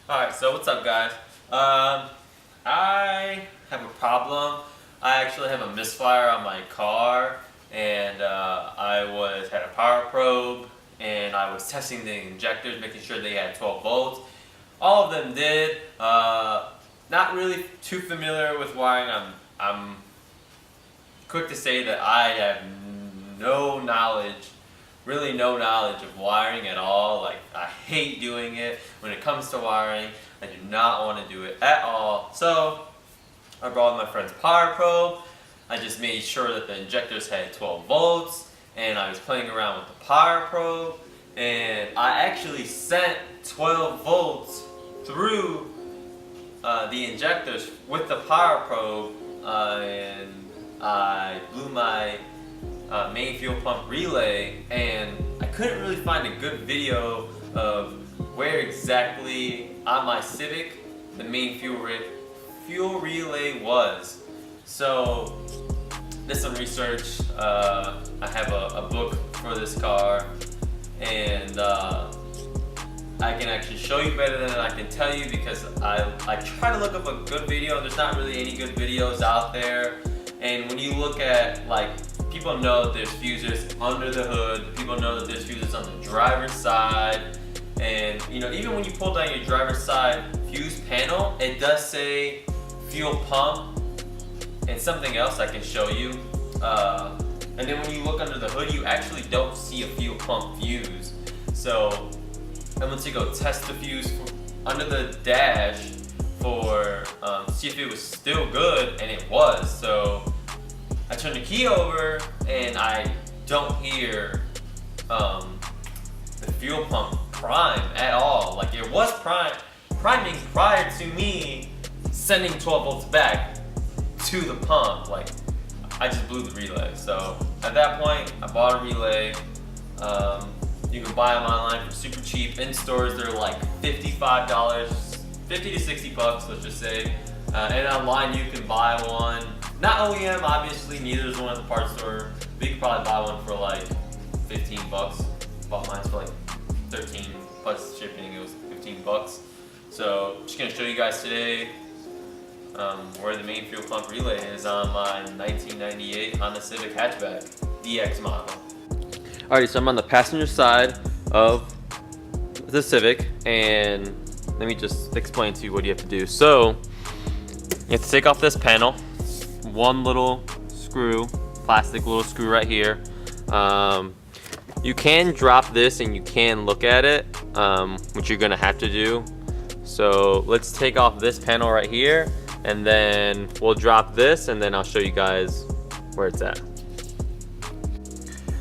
Alright, so what's up, guys? I have a problem. I actually have a misfire on my car, and had a power probe, and I was testing the injectors, making sure they had 12 volts. All of them did. Not really too familiar with wiring. I'm quick to say that I have no knowledge, really no knowledge of wiring at all. Like, I hate doing it. When it comes to wiring, I do not want to do it at all. So I borrowed my friend's power probe. I just made sure that the injectors had 12 volts, and I was playing around with the power probe, and I actually sent 12 volts through the injectors with the power probe, and I blew my main fuel pump relay, and I couldn't really find a good video of where exactly on my Civic the main fuel relay was. So did some research. I have a book for this car, and I can actually show you better than I can tell you, because I try to look up a good video. There's not really any good videos out there. And when you look at, like, people know that there's fuses under the hood, people know that there's fuses on the driver's side, and you know, even when you pull down your driver's side fuse panel, it does say fuel pump and something else I can show you. And then when you look under the hood, you actually don't see a fuel pump fuse. So I went to go test the fuse under the dash for see if it was still good, and it was. So I turn the key over, and I don't hear the fuel pump prime at all. Like, it was priming prior to me sending 12 volts back to the pump. Like, I just blew the relay. So at that point, I bought a relay. You can buy them online for super cheap. In stores, they're like $55, 50 to 60 bucks, let's just say. And online, you can buy one. Not OEM, obviously, neither is one at the parts store. But you can probably buy one for like 15 bucks. Bought mine for like 13 plus shipping. It was 15 bucks. So just gonna show you guys today where the main fuel pump relay is on my 1998 Honda Civic hatchback, DX model. Alrighty, so I'm on the passenger side of the Civic, and let me just explain to you what you have to do. So you have to take off this panel, one little screw, plastic little screw right here. You can drop this and you can look at it, which you're gonna have to do. So let's take off this panel right here, and then we'll drop this, and then I'll show you guys where it's at.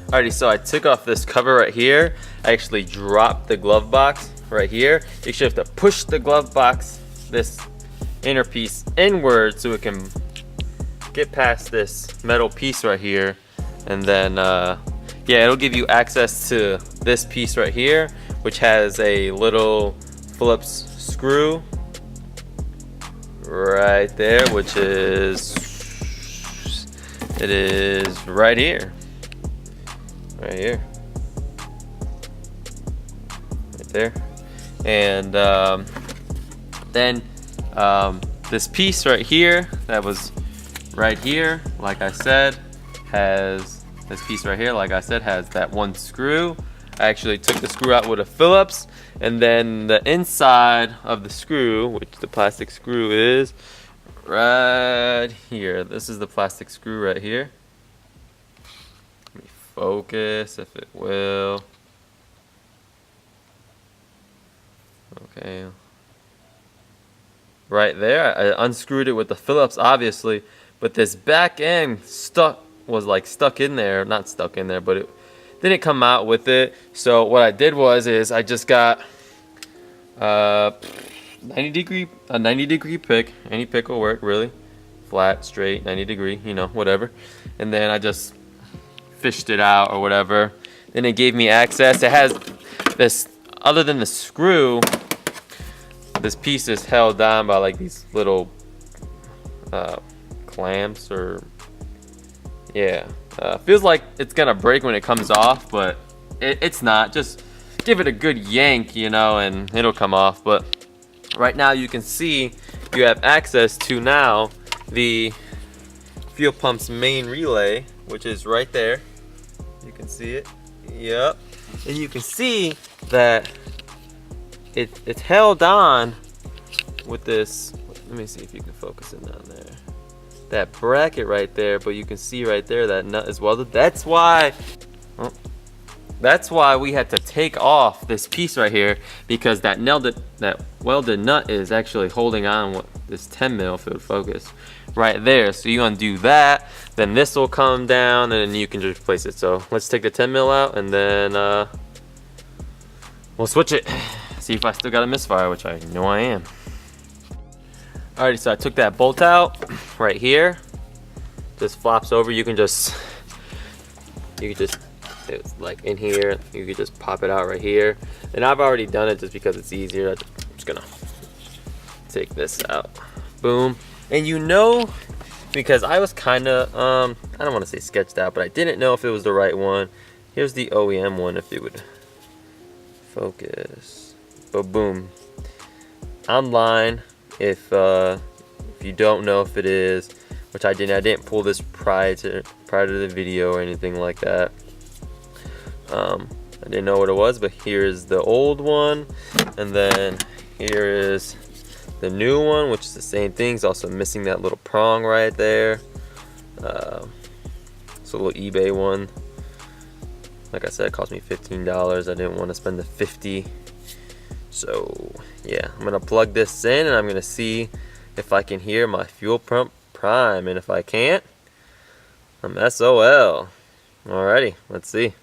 Alrighty, so I took off this cover right here. I actually dropped the glove box right here. You should have to push the glove box, this inner piece, inward so it can get past this metal piece right here, and then yeah, it'll give you access to this piece right here, which has a little Phillips screw right there, which is right here, right there. And then this piece right here that was right here, like I said, has this piece right here, like I said, has that one screw. I actually took the screw out with a Phillips, and then the inside of the screw, which the plastic screw is right here. This is the plastic screw right here. Let me focus if it will. Okay. Right there, I unscrewed it with the Phillips, obviously, but this back end was like stuck in there, not stuck in there, but it didn't come out with it. So what I did is I just got a 90 degree pick. Any pick will work, really. Flat, straight, 90 degree, you know, whatever. And then I just fished it out or whatever. Then it gave me access. It has this, other than the screw, this piece is held down by like these little clamps, or yeah, feels like it's gonna break when it comes off, but it's not. Just give it a good yank, you know, and it'll come off. But right now you can see you have access to now the fuel pump's main relay, which is right there. You can see it. Yep. And you can see that it's held on with this. Let me see if you can focus it down there. That bracket right there, but you can see right there that nut is welded. That's why we had to take off this piece right here, because that welded nut is actually holding on with this 10 mil, if it would focus, right there. So you undo that, then this will come down, and then you can just replace it. So let's take the 10 mil out, and then we'll switch it. See if I still got a misfire, which I know I am. Alrighty, so I took that bolt out right here. Just flops over. You can just, it's like in here. You can just pop it out right here. And I've already done it just because it's easier. I'm just gonna take this out. Boom. And you know, because I was kind of, I don't want to say sketched out, but I didn't know if it was the right one. Here's the OEM one, if it would focus. But boom. Online. If you don't know if it is, which I didn't pull this prior to the video or anything like that. I didn't know what it was, but here's the old one, and then here is the new one, which is the same thing. It's also missing that little prong right there. It's a little eBay one. Like I said, it cost me $15. I didn't want to spend the $50. So yeah, I'm gonna plug this in, and I'm gonna see if I can hear my fuel pump prime, and if I can't, I'm SOL. Alrighty, let's see.